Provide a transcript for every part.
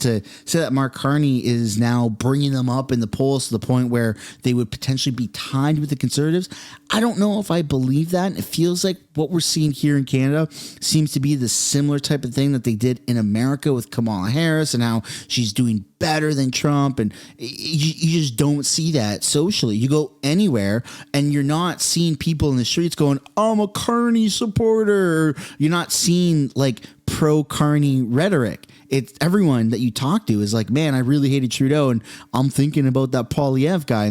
to say that Mark Carney is now bringing them up in the polls to the point where they would potentially be tied with the Conservatives. I don't know if I believe that. It feels like what we're seeing here in Canada seems to be the similar type of thing that they did in America with Kamala Harris and how she's doing better than Trump. And you just don't see that socially. You go anywhere and you're not seeing people in the streets going, I'm a Carney supporter. You're not seeing like pro-Carney rhetoric. It's everyone that you talk to is like, man, I really hated Trudeau and I'm thinking about that poilievre guy.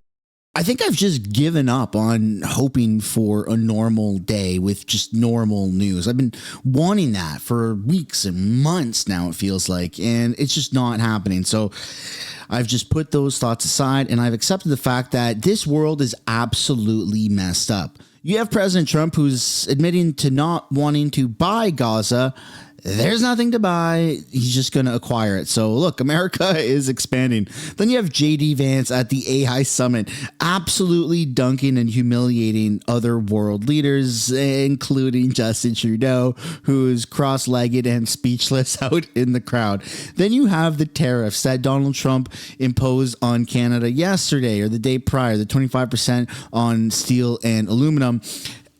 I think I've just given up on hoping for a normal day with just normal news. I've been wanting that for weeks and months now, it feels like, and it's just not happening. So I've just put those thoughts aside and I've accepted the fact that this world is absolutely messed up. You have President Trump who's admitting to not wanting to buy Gaza. There's nothing to buy. He's just going to acquire it. So look, America is expanding. Then you have JD Vance at the AI summit, absolutely dunking and humiliating other world leaders, including Justin Trudeau, who's cross-legged and speechless out in the crowd. Then you have the tariffs that Donald Trump imposed on Canada yesterday or the day prior, the 25% on steel and aluminum.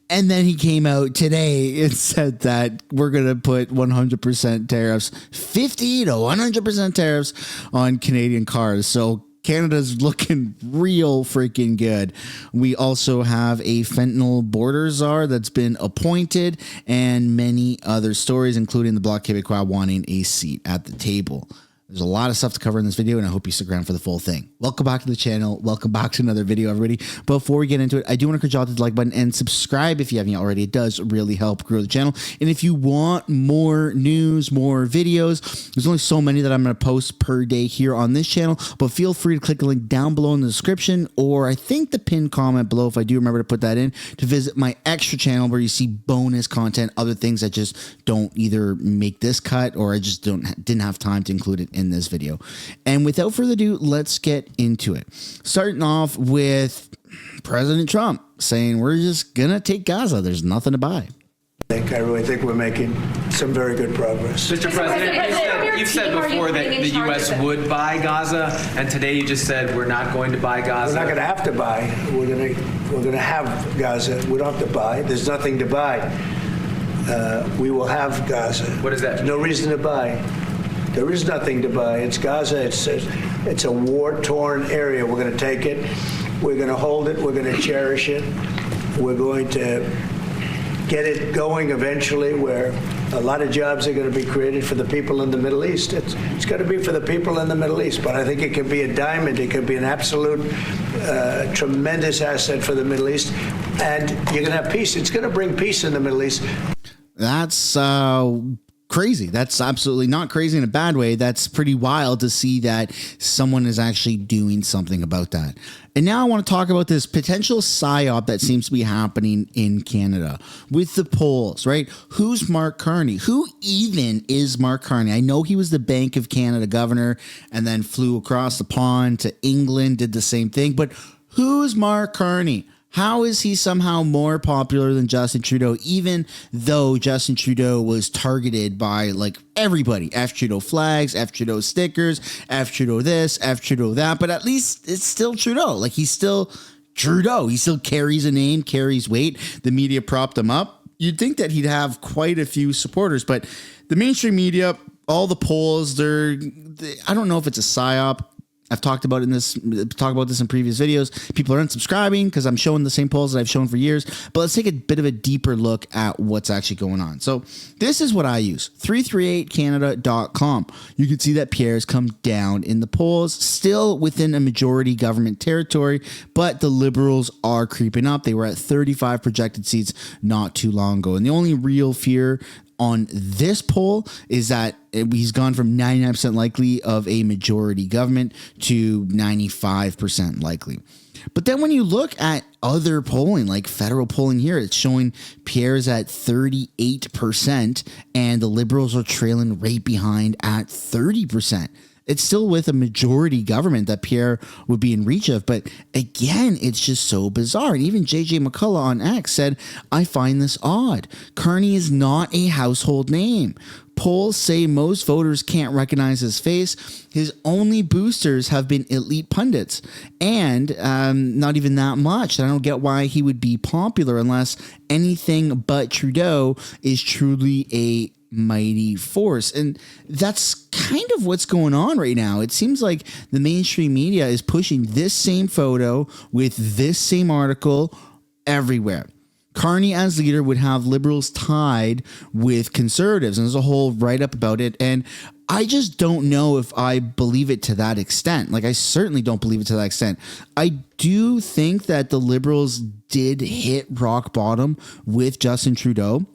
And then he came out today and said that we're going to put 100% tariffs, 50 to 100% tariffs on Canadian cars. So Canada's looking real freaking good. We also have a fentanyl border czar that's been appointed and many other stories, including the Bloc Québécois wanting a seat at the table. There's a lot of stuff to cover in this video, and I hope you stick around for the full thing. Welcome back to the channel. Welcome back to another video, everybody. Before we get into it, I do want to encourage you all to hit the like button and subscribe if you haven't already. It does really help grow the channel. And if you want more news, more videos, there's only so many that I'm going to post per day here on this channel, but feel free to click the link down below in the description, or I think the pinned comment below, if I do remember to put that in, to visit my extra channel where you see bonus content, other things that just don't either make this cut or I just didn't have time to include it in this video. And without further ado, let's get into it. Starting off with President Trump saying we're just gonna take Gaza. There's nothing to buy. I really think we're making some very good progress. Mr. President, you've said before that the U.S. would buy Gaza, and today you just said we're not going to buy Gaza. We're not going to have to buy. We're going to have Gaza. We don't have to buy. There's nothing to buy. We will have Gaza. What does that mean? No reason to buy. There is nothing to buy. It's Gaza. It's a war-torn area. We're going to take it. We're going to hold it. We're going to cherish it. We're going to get it going eventually where a lot of jobs are going to be created for the people in the Middle East. It's going to be for the people in the Middle East, but I think it can be a diamond. It can be an absolute tremendous asset for the Middle East, and you're going to have peace. It's going to bring peace in the Middle East. That's crazy. That's absolutely not crazy in a bad way. That's pretty wild to see that someone is actually doing something about that. And now I want to talk about this potential psyop that seems to be happening in Canada with the polls, right? Who's Mark Carney? Who even is Mark Carney? I know he was the Bank of Canada governor and then flew across the pond to England, did the same thing. But who's Mark Carney? How is he somehow more popular than Justin Trudeau, even though Justin Trudeau was targeted by like everybody? F Trudeau flags, F Trudeau stickers, F Trudeau this, F Trudeau that, but at least it's still Trudeau. Like he's still Trudeau. He still carries a name, carries weight. The media propped him up. You'd think that he'd have quite a few supporters, but the mainstream media, all the polls, I don't know if it's a psyop. I've talked about this in previous videos. People are unsubscribing because I'm showing the same polls that I've shown for years. But let's take a bit of a deeper look at what's actually going on. So this is what I use, 338canada.com. You can see that Pierre has come down in the polls, still within a majority government territory, but the Liberals are creeping up. They were at 35 projected seats not too long ago. And the only real fear on this poll is that he's gone from 99% likely of a majority government to 95% likely. But then when you look at other polling, like federal polling here, it's showing Pierre's at 38% and the Liberals are trailing right behind at 30%. It's still with a majority government that Pierre would be in reach of. But again, it's just so bizarre. And even JJ McCullough on X said, I find this odd. Carney is not a household name. Polls say most voters can't recognize his face. His only boosters have been elite pundits, and not even that much. I don't get why he would be popular unless anything but Trudeau is truly a mighty force. And that's kind of what's going on right now. It seems like the mainstream media is pushing this same photo with this same article everywhere. Carney as leader would have Liberals tied with Conservatives, and there's a whole write-up about it, and I just don't know if I believe it to that extent. Like, I certainly don't believe it to that extent. I do think that the Liberals did hit rock bottom with Justin Trudeau,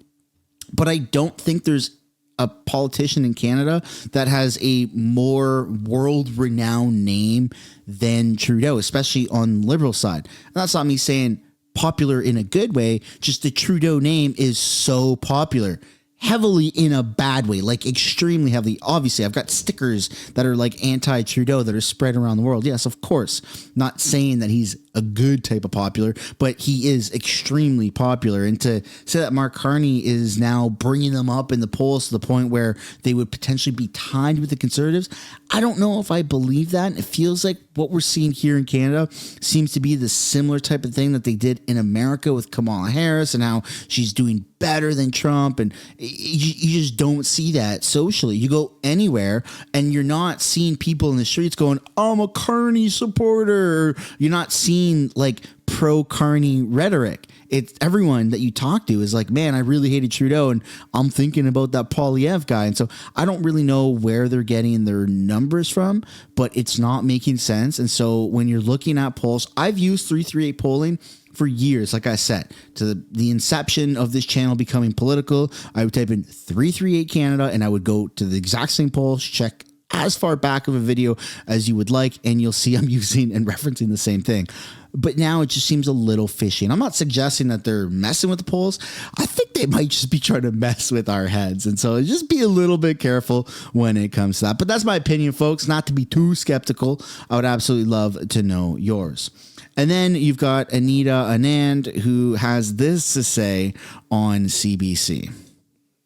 but I don't think there's a politician in Canada that has a more world-renowned name than Trudeau, especially on the Liberal side. And that's not me saying popular in a good way, just the Trudeau name is so popular. Heavily in a bad way, like extremely heavily. Obviously, I've got stickers that are like anti-Trudeau that are spread around the world. Yes, of course. Not saying that he's a good type of popular, but he is extremely popular. And to say that Mark Carney is now bringing them up in the polls to the point where they would potentially be tied with the Conservatives, I don't know if I believe that. It feels like what we're seeing here in Canada seems to be the similar type of thing that they did in America with Kamala Harris and how she's doing better than Trump. And you just don't see that socially. You go anywhere and you're not seeing people in the streets going, I'm a Carney supporter. You're not seeing like pro-Carney rhetoric. It's everyone that you talk to is like, man, I really hated Trudeau and I'm thinking about that Poilievre guy. And so I don't really know where they're getting their numbers from, but it's not making sense. And so when you're looking at polls, I've used 338 polling for years. Like I said, to the inception of this channel becoming political, I would type in 338 Canada and I would go to the exact same polls, check as far back of a video as you would like, and you'll see I'm using and referencing the same thing. But now it just seems a little fishy. And I'm not suggesting that they're messing with the polls. I think they might just be trying to mess with our heads. And so just be a little bit careful when it comes to that. But that's my opinion, folks. Not to be too skeptical. I would absolutely love to know yours. And then you've got Anita Anand, who has this to say on CBC.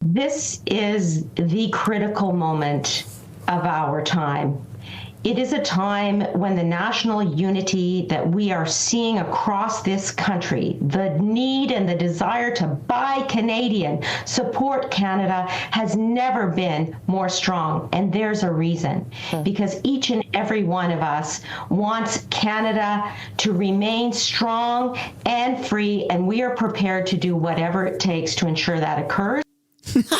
This is the critical moment of our time. It is a time when the national unity that we are seeing across this country, the need and the desire to buy Canadian, support Canada, has never been more strong. And there's a reason. Because each and every one of us wants Canada to remain strong and free, and we are prepared to do whatever it takes to ensure that occurs.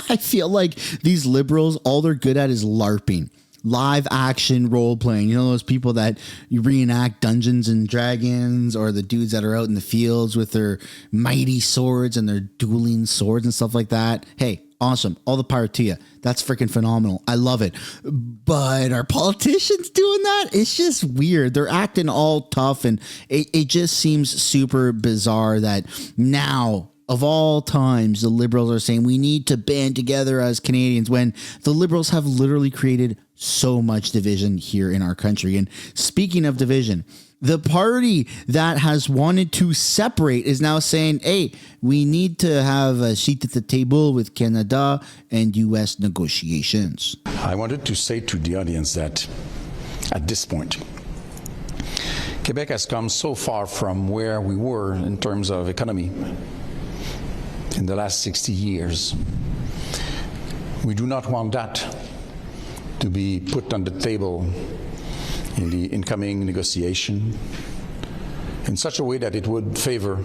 I feel like these Liberals, all they're good at is LARPing. Live action role playing. You know, those people that you reenact Dungeons and Dragons, or the dudes that are out in the fields with their mighty swords and their dueling swords and stuff like that. Hey, awesome. All the power to you. That's freaking phenomenal. I love it. But are politicians doing that? It's just weird. They're acting all tough, and it just seems super bizarre that now, of all times, the Liberals are saying we need to band together as Canadians, when the Liberals have literally created so much division here in our country. And speaking of division, the party that has wanted to separate is now saying, hey, we need to have a seat at the table with Canada and U.S. negotiations. I wanted to say to the audience that at this point, Quebec has come so far from where we were in terms of economy in the last 60 years. We do not want that to be put on the table in the incoming negotiation in such a way that it would favor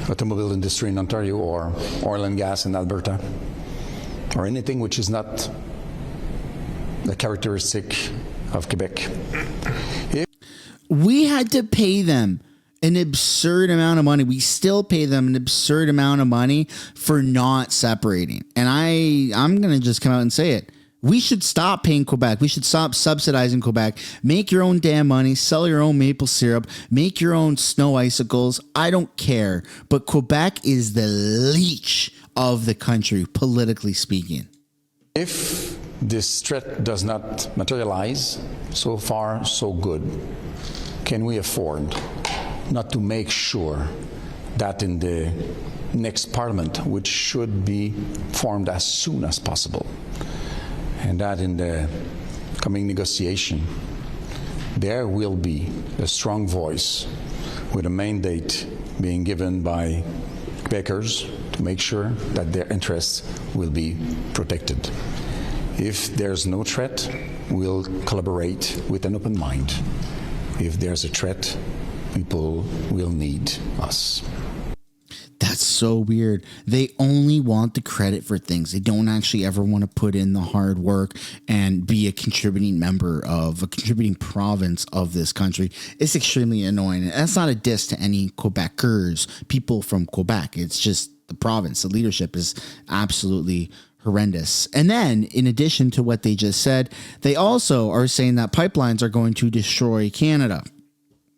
automobile industry in Ontario or oil and gas in Alberta, or anything which is not the characteristic of Quebec. We had to pay them an absurd amount of money. We still pay them an absurd amount of money for not separating. And I'm going to just come out and say it. We should stop paying Quebec. We should stop subsidizing Quebec. Make your own damn money. Sell your own maple syrup. Make your own snow icicles. I don't care. But Quebec is the leech of the country, politically speaking. If this threat does not materialize, so far, so good. Can we afford not to make sure that in the next parliament, which should be formed as soon as possible, and that in the coming negotiation, there will be a strong voice with a mandate being given by Quebecers to make sure that their interests will be protected. If there's no threat, we'll collaborate with an open mind. If there's a threat, people will need us. That's so weird. They only want the credit for things. They don't actually ever want to put in the hard work and be a contributing member of a contributing province of this country. It's extremely annoying. That's not a diss to any Quebecers, people from Quebec. It's just the province. The leadership is absolutely horrendous. And then, in addition to what they just said, they also are saying that pipelines are going to destroy Canada.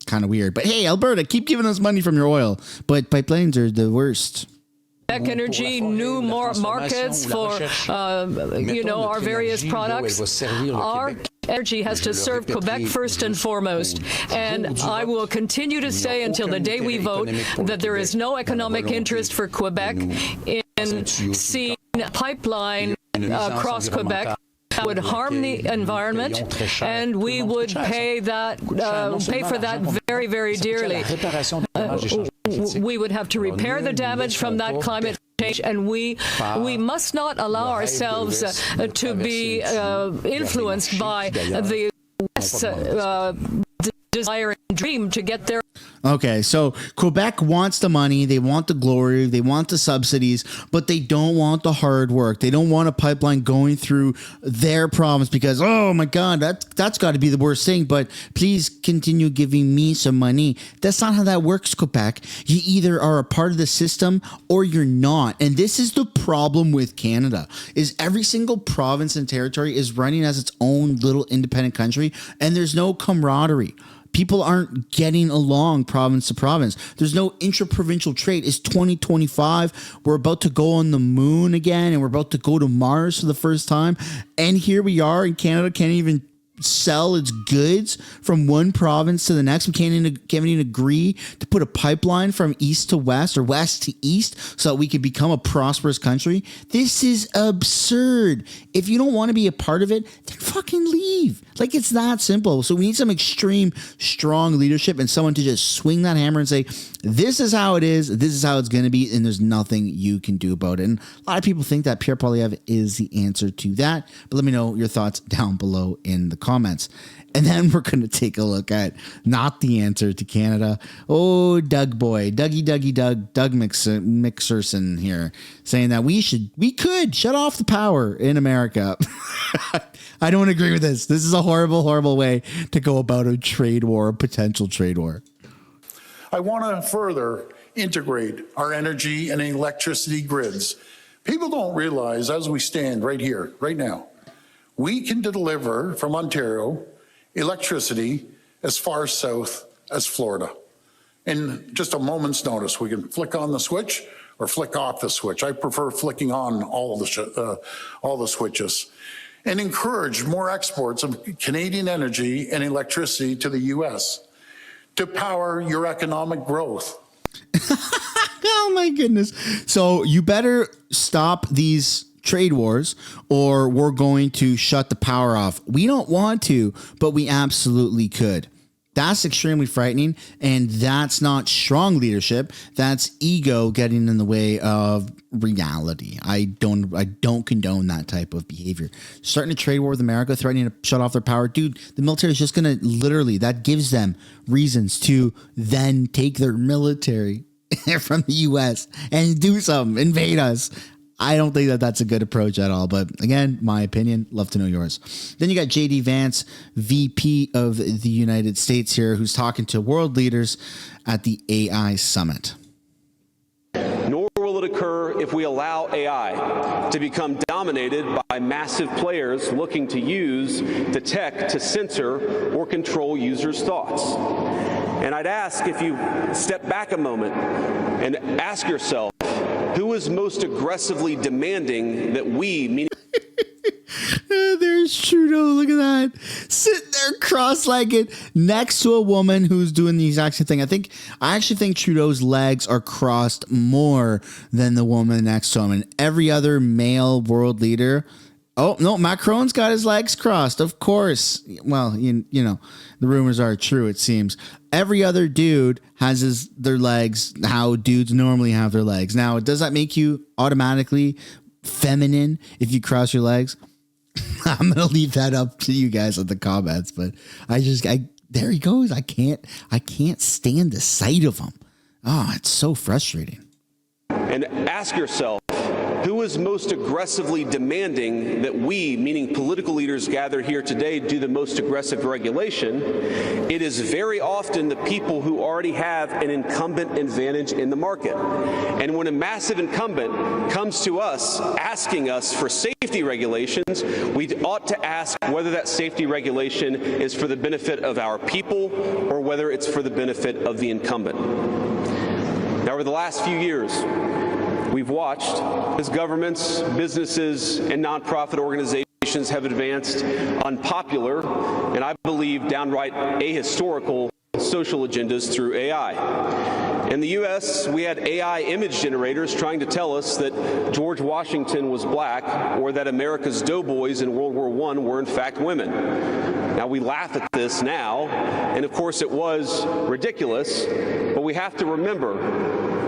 Kind of weird. But hey, Alberta, keep giving us money from your oil. But pipelines are the worst. Quebec Energy, new more markets for, our various products. Our energy has to serve Quebec first and foremost. And I will continue to say until the day we vote that there is no economic interest for Quebec in seeing a pipeline across Quebec. That would harm the environment, and we would pay for that very, very dearly. We would have to repair the damage from that climate change, and we must not allow ourselves to be influenced by the West's desire and dream to get there. Okay, so Quebec wants the money, they want the glory, they want the subsidies, but they don't want the hard work. They don't want a pipeline going through their province because, oh my God, that's got to be the worst thing, but please continue giving me some money. That's not how that works, Quebec. You either are a part of the system or you're not. And this is the problem with Canada, is every single province and territory is running as its own little independent country, and there's no camaraderie. People aren't getting along province to province. There's no intra-provincial trade. It's 2025. We're about to go on the moon again, and we're about to go to Mars for the first time. And here we are, and Canada can't even sell its goods from one province to the next. We can't even agree to put a pipeline from east to west or west to east so that we could become a prosperous country. This is absurd. If you don't want to be a part of it, then fucking leave. Like, it's that simple. So we need some extreme, strong leadership and someone to just swing that hammer and say, this is how it is, this is how it's going to be, and there's nothing you can do about it. And a lot of people think that Pierre Poilievre is the answer to that. But let me know your thoughts down below in the comments. And then we're going to take a look at not the answer to Canada. Oh, Doug boy, Doug McPherson here saying that we could shut off the power in America. I don't agree with this. This is a horrible, horrible way to go about a trade war, a potential trade war. I want to further integrate our energy and electricity grids. People don't realize, as we stand right here, right now, we can deliver from Ontario electricity as far south as Florida. In just a moment's notice, we can flick on the switch or flick off the switch. I prefer flicking on all the switches, and encourage more exports of Canadian energy and electricity to the U.S. to power your economic growth. Oh my goodness. So you better stop these trade wars or we're going to shut the power off. We don't want to, but we absolutely could. That's extremely frightening, and that's not strong leadership. That's ego getting in the way of reality. I don't condone that type of behavior. Starting a trade war with America, threatening to shut off their power. Dude, the military is just going to literally, that gives them reasons to then take their military from the U.S. and do something, invade us. I don't think that that's a good approach at all. But again, my opinion, love to know yours. Then you got J.D. Vance, VP of the United States here, who's talking to world leaders at the AI Summit. Nor will it occur if we allow AI to become dominated by massive players looking to use the tech to censor or control users' thoughts. And I'd ask if you step back a moment and ask yourself, who is most aggressively demanding that we, meaning... They There's Trudeau. Look at that. Sitting there cross-legged next to a woman who's doing the exact same thing. I actually think Trudeau's legs are crossed more than the woman next to him. And every other male world leader. Oh, no, Macron's got his legs crossed, of course. Well, you know, the rumors are true, it seems. Every other dude has their legs how dudes normally have their legs. Now, does that make you automatically feminine if you cross your legs? I'm going to leave that up to you guys in the comments, but there he goes. I can't stand the sight of him. Oh, it's so frustrating. And ask yourself, who is most aggressively demanding that we, meaning political leaders gathered here today, do the most aggressive regulation? It is very often the people who already have an incumbent advantage in the market. And when a massive incumbent comes to us asking us for safety regulations, we ought to ask whether that safety regulation is for the benefit of our people or whether it's for the benefit of the incumbent. Now, over the last few years, we've watched as governments, businesses, and nonprofit organizations have advanced unpopular and I believe downright ahistorical social agendas through AI. In the U.S., we had AI image generators trying to tell us that George Washington was black or that America's doughboys in World War I were in fact women. Now, we laugh at this now, and of course it was ridiculous, but we have to remember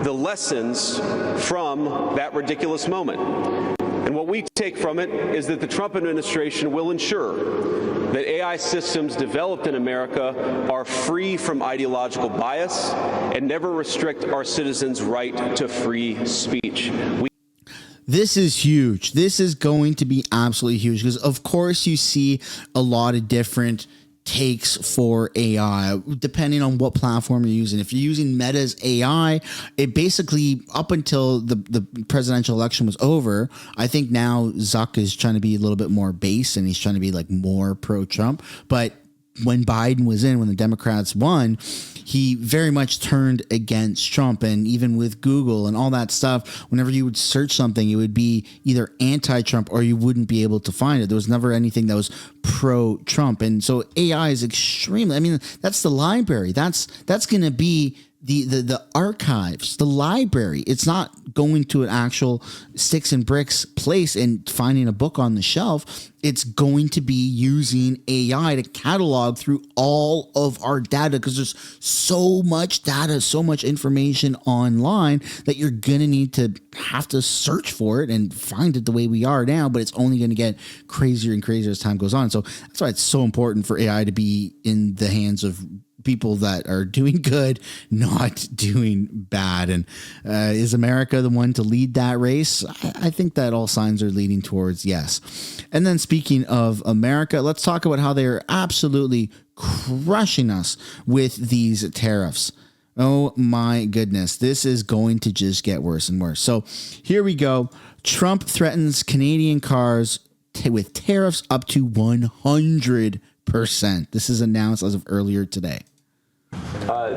the lessons from that ridiculous moment. And what we take from it is that the Trump administration will ensure that AI systems developed in America are free from ideological bias and never restrict our citizens' right to free speech. This is huge. This is going to be absolutely huge because, of course, you see a lot of different takes for AI depending on what platform you're using. If you're using Meta's AI, it basically, up until the presidential election was over, I think now Zuck is trying to be a little bit more base and he's trying to be like more pro-Trump. But when Biden was in, when the Democrats won, he very much turned against Trump. And even with Google and all that stuff, whenever you would search something, it would be either anti-Trump or you wouldn't be able to find it. There was never anything that was pro-Trump. And so AI is extremely, I mean, that's the library. That's going to be the archives, the library. It's not going to an actual sticks and bricks place and finding a book on the shelf. It's going to be using AI to catalog through all of our data because there's so much data, so much information online that you're going to need to have to search for it and find it the way we are now, but it's only going to get crazier and crazier as time goes on. So that's why it's so important for AI to be in the hands of people that are doing good, not doing bad. And is America the one to lead that race? I think that all signs are leading towards yes. And then speaking of America, let's talk about how they're absolutely crushing us with these tariffs. Oh my goodness, this is going to just get worse and worse. So here we go. Trump threatens Canadian cars with tariffs up to 100%. This is announced as of earlier today.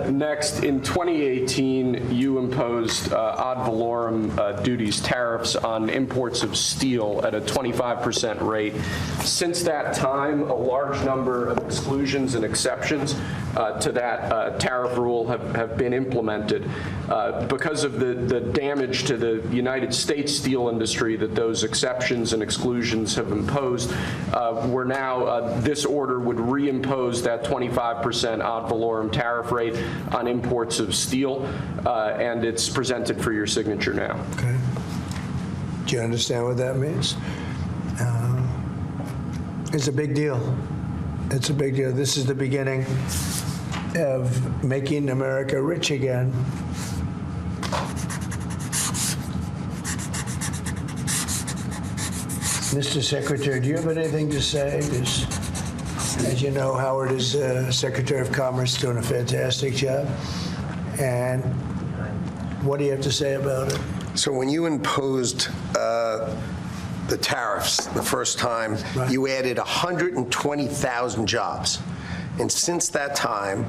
Next, in 2018, you imposed ad valorem duties, tariffs on imports of steel at a 25% rate. Since that time, a large number of exclusions and exceptions to that tariff rule have been implemented. Because of the damage to the United States steel industry that those exceptions and exclusions have imposed, we're now, this order would reimpose that 25% ad valorem tariff rate on imports of steel, and it's presented for your signature now. Okay. Do you understand what that means? It's a big deal. It's a big deal. This is the beginning of making America rich again. Mr. Secretary, do you have anything to say? As you know, Howard is Secretary of Commerce, doing a fantastic job. And what do you have to say about it? So when you imposed the tariffs the first time, right, you added 120,000 jobs. And since that time,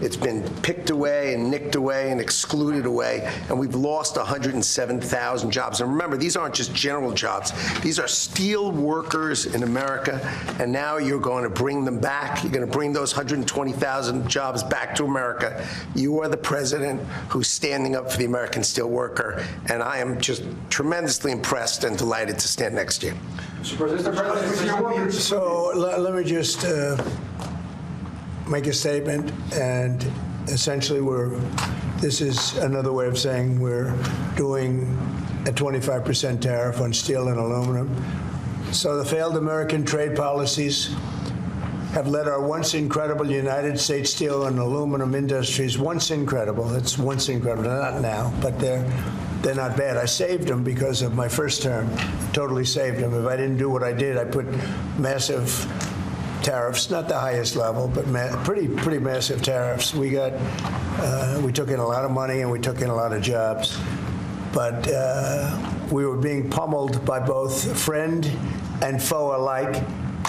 it's been picked away and nicked away and excluded away, and we've lost 107,000 jobs. And remember, these aren't just general jobs. These are steel workers in America, and now you're going to bring them back. You're going to bring those 120,000 jobs back to America. You are the president who's standing up for the American steel worker, and I am just tremendously impressed and delighted to stand next to you. Mr. President, so let me just make a statement, and essentially this is another way of saying we're doing a 25% tariff on steel and aluminum. So the failed American trade policies have led our once incredible United States steel and aluminum industries, once incredible, it's once incredible, not now, but they're not bad. I saved them because of my first term, totally saved them. If I didn't do what I did, I put massive tariffs, not the highest level, but pretty massive tariffs. We took in a lot of money and we took in a lot of jobs, but we were being pummeled by both friend and foe alike.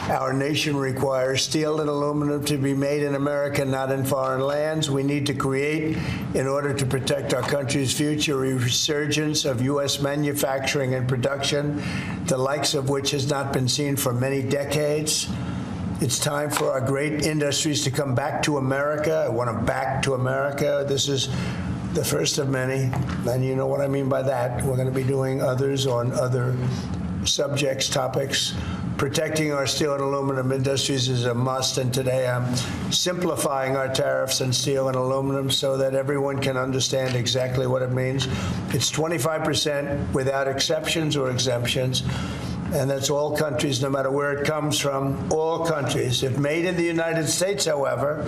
Our nation requires steel and aluminum to be made in America, not in foreign lands. We need to create, in order to protect our country's future, a resurgence of U.S. manufacturing and production, the likes of which has not been seen for many decades. It's time for our great industries to come back to America. I want them back to America. This is the first of many, and you know what I mean by that. We're going to be doing others on other subjects, topics. Protecting our steel and aluminum industries is a must, and today I'm simplifying our tariffs on steel and aluminum so that everyone can understand exactly what it means. It's 25% without exceptions or exemptions, and that's all countries, no matter where it comes from, all countries. If made in the United States, however,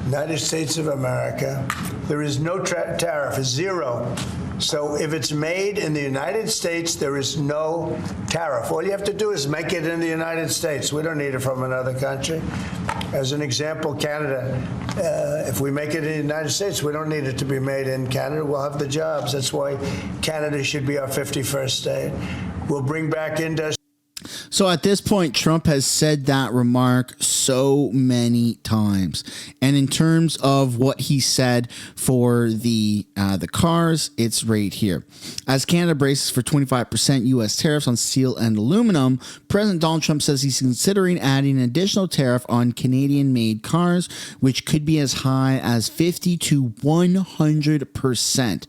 United States of America, there is no tariff, it's zero. So if it's made in the United States, there is no tariff. All you have to do is make it in the United States. We don't need it from another country. As an example, Canada, if we make it in the United States, we don't need it to be made in Canada. We'll have the jobs. That's why Canada should be our 51st state. We'll bring back industry. So at this point, Trump has said that remark so many times. And in terms of what he said for the cars, it's right here. As Canada braces for 25% U.S. tariffs on steel and aluminum, President Donald Trump says he's considering adding an additional tariff on Canadian-made cars, which could be as high as 50 to 100%.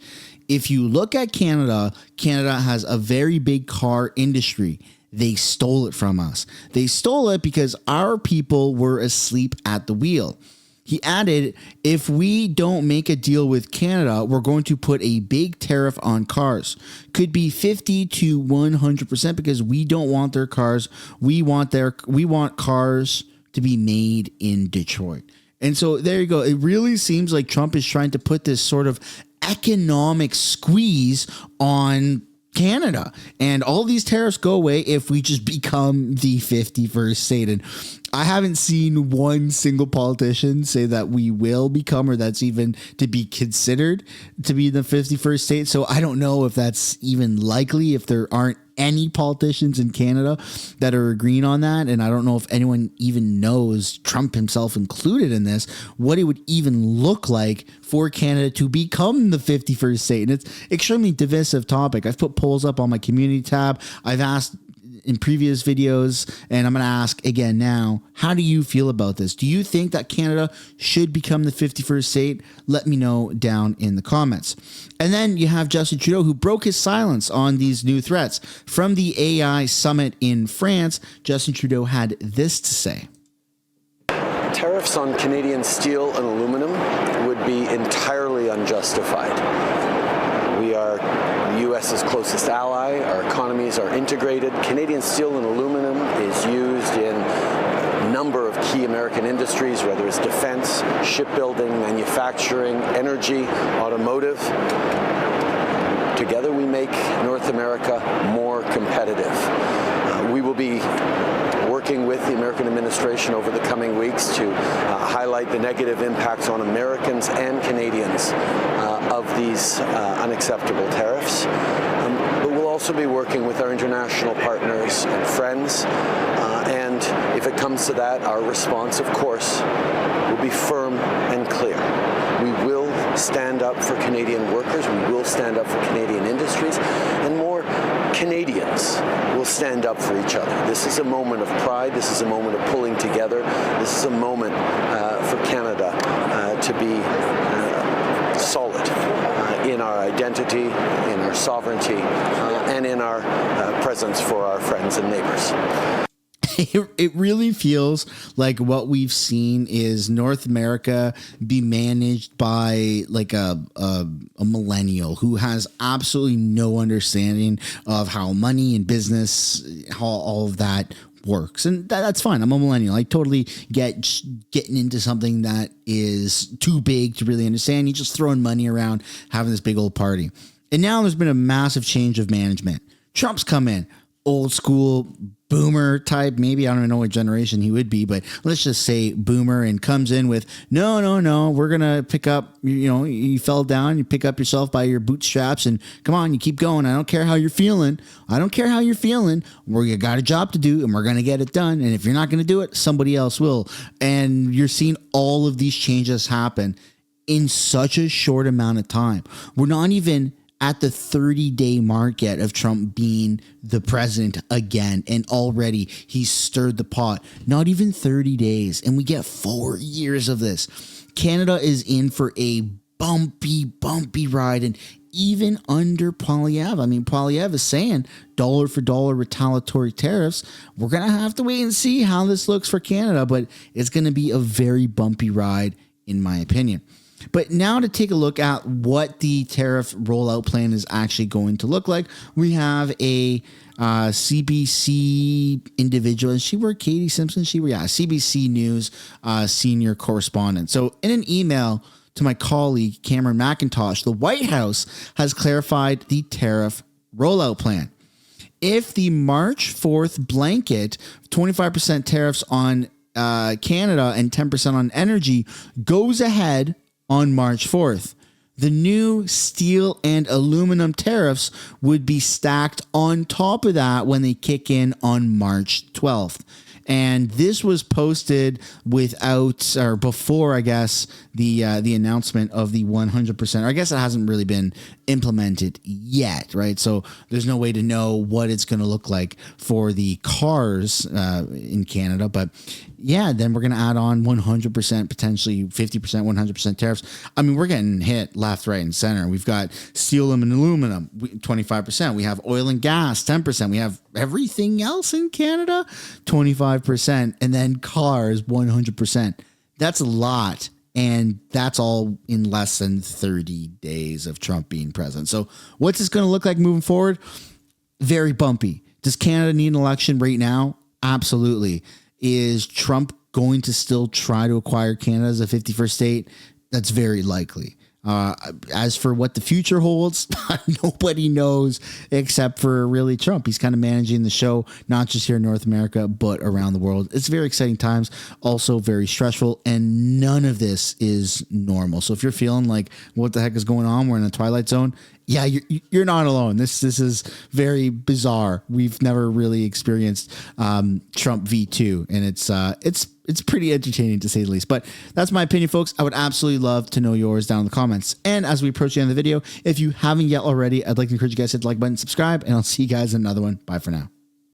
If you look at Canada, Canada has a very big car industry. They stole it from us. They stole it because our people were asleep at the wheel. He added, if we don't make a deal with Canada, we're going to put a big tariff on cars. Could be 50 to 100% because we don't want their cars. We want cars to be made in Detroit. And so there you go. It really seems like Trump is trying to put this sort of economic squeeze on Canada, and all these tariffs go away if we just become the 51st state. And I haven't seen one single politician say that we will become, or that's even to be considered to be the 51st state. So I don't know if that's even likely, if there aren't any politicians in Canada that are agreeing on that. And I don't know if anyone even knows, Trump himself included in this, what it would even look like for Canada to become the 51st state. And it's extremely divisive topic. I've put polls up on my community tab. I've asked in previous videos, and I'm going to ask again now, how do you feel about this? Do you think that Canada should become the 51st state? Let me know down in the comments. And then you have Justin Trudeau, who broke his silence on these new threats. From the AI summit in France, Justin Trudeau had this to say. Tariffs on Canadian steel and aluminum would be entirely unjustified. We are the U.S.'s closest ally. Our economies are integrated. Canadian steel and aluminum is used in a number of key American industries, whether it's defense, shipbuilding, manufacturing, energy, automotive. Together we make North America more competitive. We will be working with the American administration over the coming weeks to highlight the negative impacts on Americans and Canadians of these unacceptable tariffs. But we'll also be working with our international partners and friends and And if it comes to that, our response, of course, will be firm and clear. We will stand up for Canadian workers. We will stand up for Canadian industries. And more Canadians will stand up for each other. This is a moment of pride. This is a moment of pulling together. This is a moment for Canada to be solid in our identity, in our sovereignty, and in our presence for our friends and neighbors. It really feels like what we've seen is North America be managed by like a millennial who has absolutely no understanding of how money and business, how all of that works. And that's fine. I'm a millennial. I totally get getting into something that is too big to really understand. You're just throwing money around, having this big old party. And now there's been a massive change of management. Trump's come in, old school boomer type, maybe I don't even know what generation he would be, but let's just say boomer, and comes in with no, we're gonna pick up, you fell down, you pick up yourself by your bootstraps and come on, you keep going. I don't care how you're feeling. We got a job to do and we're gonna get it done, and if you're not gonna do it, somebody else will. And you're seeing all of these changes happen in such a short amount of time. We're not even at the 30-day mark yet of Trump being the president again, and already he's stirred the pot. Not even 30 days, and we get 4 years of this. Canada is in for a bumpy ride, and even under Poilievre. I mean, Poilievre is saying dollar for dollar retaliatory tariffs. We're going to have to wait and see how this looks for Canada, but it's going to be a very bumpy ride, in my opinion. But now to take a look at what the tariff rollout plan is actually going to look like, we have a CBC individual. And she worked Katie Simpson. CBC News senior correspondent. So in an email to my colleague, Cameron McIntosh, the White House has clarified the tariff rollout plan. If the March 4th blanket 25% tariffs on Canada and 10% on energy goes ahead on March 4th, the new steel and aluminum tariffs would be stacked on top of that when they kick in on March 12th. And this was posted before, I guess, the announcement of the 100%. Or I guess it hasn't really been implemented yet, right? So there's no way to know what it's going to look like for the cars in Canada. But yeah, then we're going to add on 100%, potentially 50%, 100% tariffs. I mean, we're getting hit left, right, and center. We've got steel and aluminum, 25%. We have oil and gas, 10%. We have everything else in Canada, 25%. And then cars, 100%. That's a lot. And that's all in less than 30 days of Trump being president. So what's this going to look like moving forward? Very bumpy. Does Canada need an election right now? Absolutely. Is Trump going to still try to acquire Canada as a 51st state? That's very likely. As for what the future holds, nobody knows except for really Trump. He's kind of managing the show, not just here in North America, but around the world. It's very exciting times, also very stressful, and none of this is normal. So if you're feeling like, what the heck is going on? We're in a twilight zone. Yeah, you're not alone. This is very bizarre. We've never really experienced Trump V2, and it's pretty entertaining to say the least. But that's my opinion, folks. I would absolutely love to know yours down in the comments. And as we approach the end of the video, if you haven't yet already, I'd like to encourage you guys to hit the like button, subscribe, and I'll see you guys in another one. Bye for now.